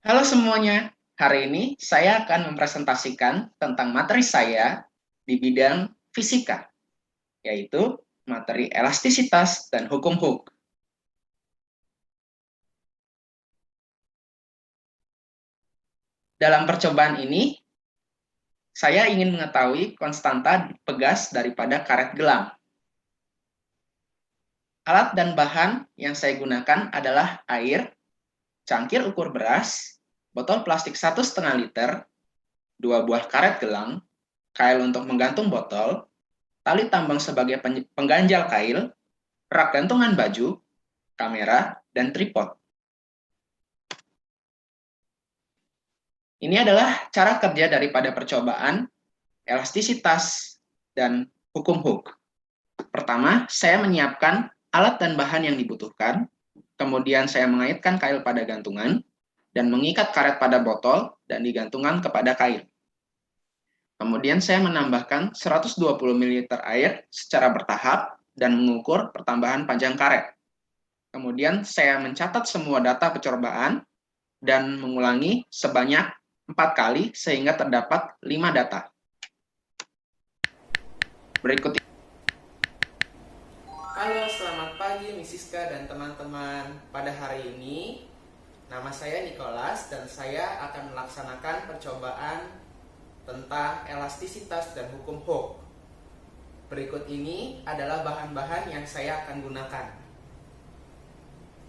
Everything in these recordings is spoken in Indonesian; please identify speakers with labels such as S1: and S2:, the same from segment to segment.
S1: Halo semuanya, hari ini saya akan mempresentasikan tentang materi saya di bidang fisika, yaitu materi elastisitas dan hukum Hooke. Dalam percobaan ini, saya ingin mengetahui konstanta pegas daripada karet gelang. Alat dan bahan yang saya gunakan adalah air, cangkir ukur beras, botol plastik 1,5 liter, 2 buah karet gelang, kail untuk menggantung botol, tali tambang sebagai pengganjal kail, rak gantungan baju, kamera, dan tripod. Ini adalah cara kerja daripada percobaan elastisitas dan hukum Hooke. Pertama, saya menyiapkan alat dan bahan yang dibutuhkan, kemudian saya mengaitkan kail pada gantungan, dan mengikat karet pada botol dan digantungan kepada kail. Kemudian saya menambahkan 120 ml air secara bertahap dan mengukur pertambahan panjang karet. Kemudian saya mencatat semua data percobaan dan mengulangi sebanyak 4 kali sehingga terdapat 5 data. Berikut.
S2: Halo, selamat pagi Miss Siska dan teman-teman. Pada hari ini, nama saya Nicholas dan saya akan melaksanakan percobaan tentang elastisitas dan hukum Hooke. Berikut ini adalah bahan-bahan yang saya akan gunakan.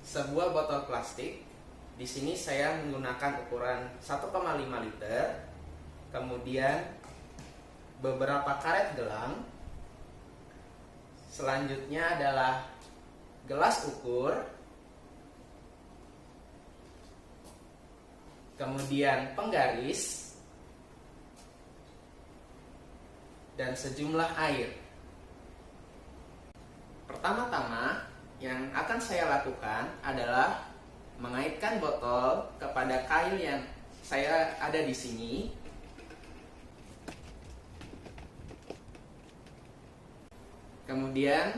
S2: Sebuah botol plastik. Di sini saya menggunakan ukuran 1,5 liter. Kemudian beberapa karet gelang. Selanjutnya adalah gelas ukur, kemudian penggaris, dan sejumlah air. Pertama-tama yang akan saya lakukan adalah mengaitkan botol kepada kail yang saya ada di sini. Kemudian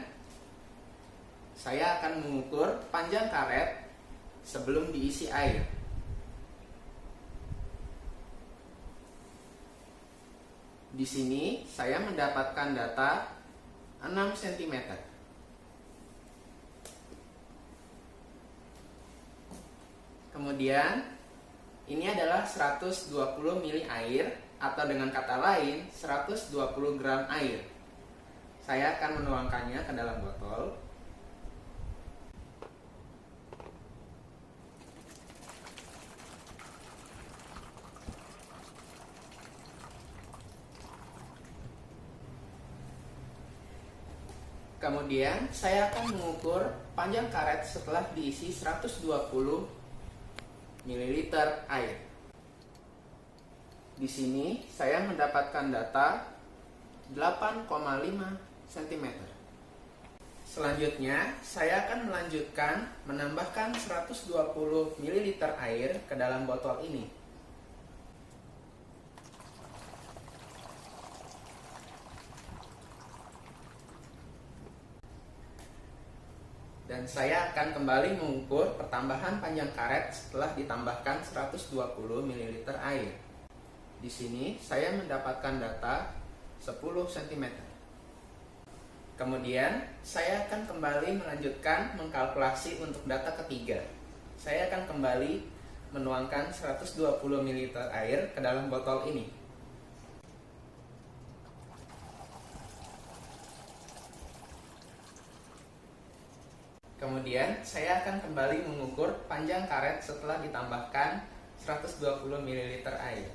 S2: saya akan mengukur panjang karet sebelum diisi air. Di sini saya mendapatkan data 6 cm. Kemudian ini adalah 120 ml air, atau dengan kata lain 120 gram air. Saya akan menuangkannya ke dalam botol. Kemudian saya akan mengukur panjang karet setelah diisi 120 ml air. Di sini saya mendapatkan data 8,5 cm. Selanjutnya, saya akan melanjutkan menambahkan 120 ml air ke dalam botol ini. Dan saya akan kembali mengukur pertambahan panjang karet setelah ditambahkan 120 ml air. Di sini saya mendapatkan data 10 cm. Kemudian saya akan kembali melanjutkan mengkalkulasi untuk data ketiga. Saya akan kembali menuangkan 120 ml air ke dalam botol ini. Kemudian saya akan kembali mengukur panjang karet setelah ditambahkan 120 ml air.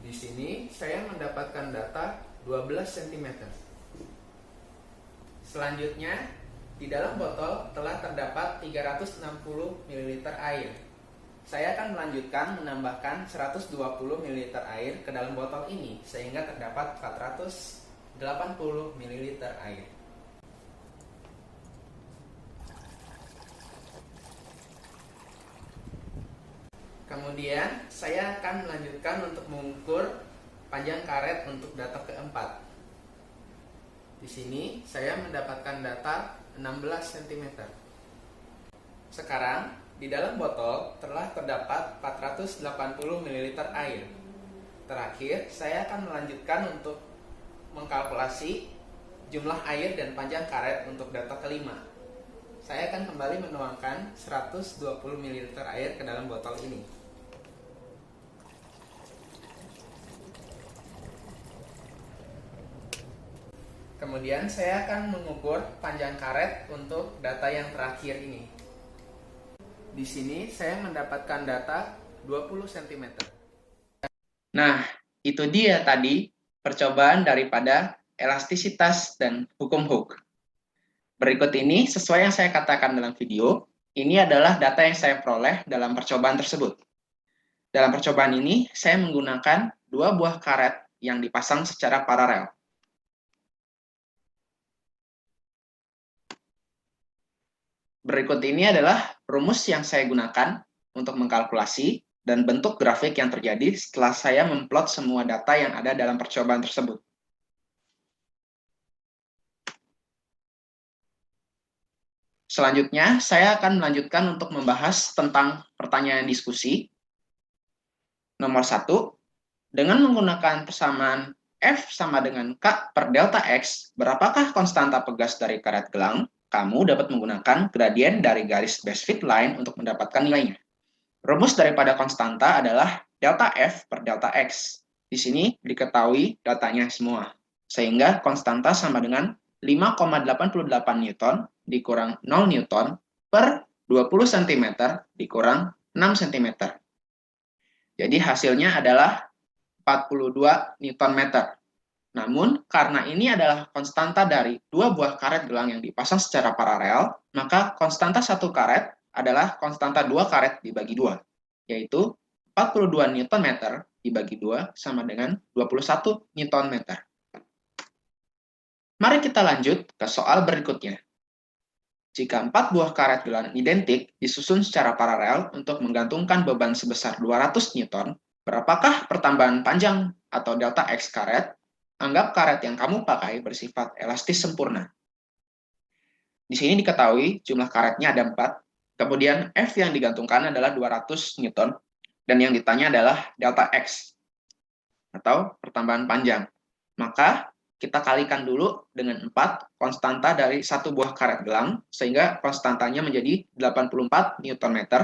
S2: Di sini saya mendapatkan data 12 cm. Selanjutnya, di dalam botol telah terdapat 360 ml air. Saya akan melanjutkan menambahkan 120 ml air ke dalam botol ini sehingga terdapat 480 ml air. Kemudian, saya akan melanjutkan untuk mengukur panjang karet untuk data keempat. Di sini saya mendapatkan data 16 cm. Sekarang Di dalam botol telah terdapat 480 ml air. Terakhir, saya akan melanjutkan untuk mengkalkulasi jumlah air dan panjang karet untuk data kelima. Saya akan kembali menuangkan 120 ml air ke dalam botol ini. Kemudian saya akan mengukur panjang karet untuk data yang terakhir ini. Di sini saya mendapatkan data 20 cm.
S1: Nah, itu dia tadi percobaan daripada elastisitas dan hukum Hooke. Berikut ini sesuai yang saya katakan dalam video, ini adalah data yang saya peroleh dalam percobaan tersebut. Dalam percobaan ini, saya menggunakan dua buah karet yang dipasang secara paralel. Berikut ini adalah rumus yang saya gunakan untuk mengkalkulasi dan bentuk grafik yang terjadi setelah saya memplot semua data yang ada dalam percobaan tersebut. Selanjutnya, saya akan melanjutkan untuk membahas tentang pertanyaan diskusi. Nomor 1, dengan menggunakan persamaan F sama dengan K per delta X, berapakah konstanta pegas dari karet gelang? Kamu dapat menggunakan gradien dari garis base fit line untuk mendapatkan nilainya. Rumus daripada konstanta adalah delta F per delta X. Di sini diketahui datanya semua. Sehingga konstanta sama dengan 5,88 Newton dikurang 0 Newton per 20 cm dikurang 6 cm. Jadi hasilnya adalah 42 Newton meter. Namun, karena ini adalah konstanta dari dua buah karet gelang yang dipasang secara paralel, maka konstanta satu karet adalah konstanta dua karet dibagi dua, yaitu 42 Newton meter dibagi dua sama dengan 21 Newton meter. Mari kita lanjut ke soal berikutnya. Jika 4 buah karet gelang identik disusun secara paralel untuk menggantungkan beban sebesar 200 Newton, berapakah pertambahan panjang atau delta X karet? Anggap karet yang kamu pakai bersifat elastis sempurna. Di sini diketahui jumlah karetnya ada 4, kemudian F yang digantungkan adalah 200 Newton, dan yang ditanya adalah delta X, atau pertambahan panjang. Maka kita kalikan dulu dengan 4 konstanta dari satu buah karet gelang, sehingga konstantanya menjadi 84 Newton meter.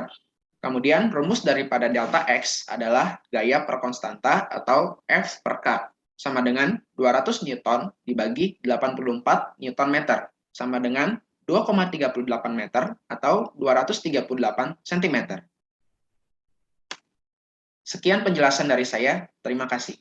S1: Kemudian rumus daripada delta X adalah gaya per konstanta atau F per K, sama dengan 200 Newton dibagi 84 Newton meter, sama dengan 2,38 meter atau 238 cm. Sekian penjelasan dari saya, terima kasih.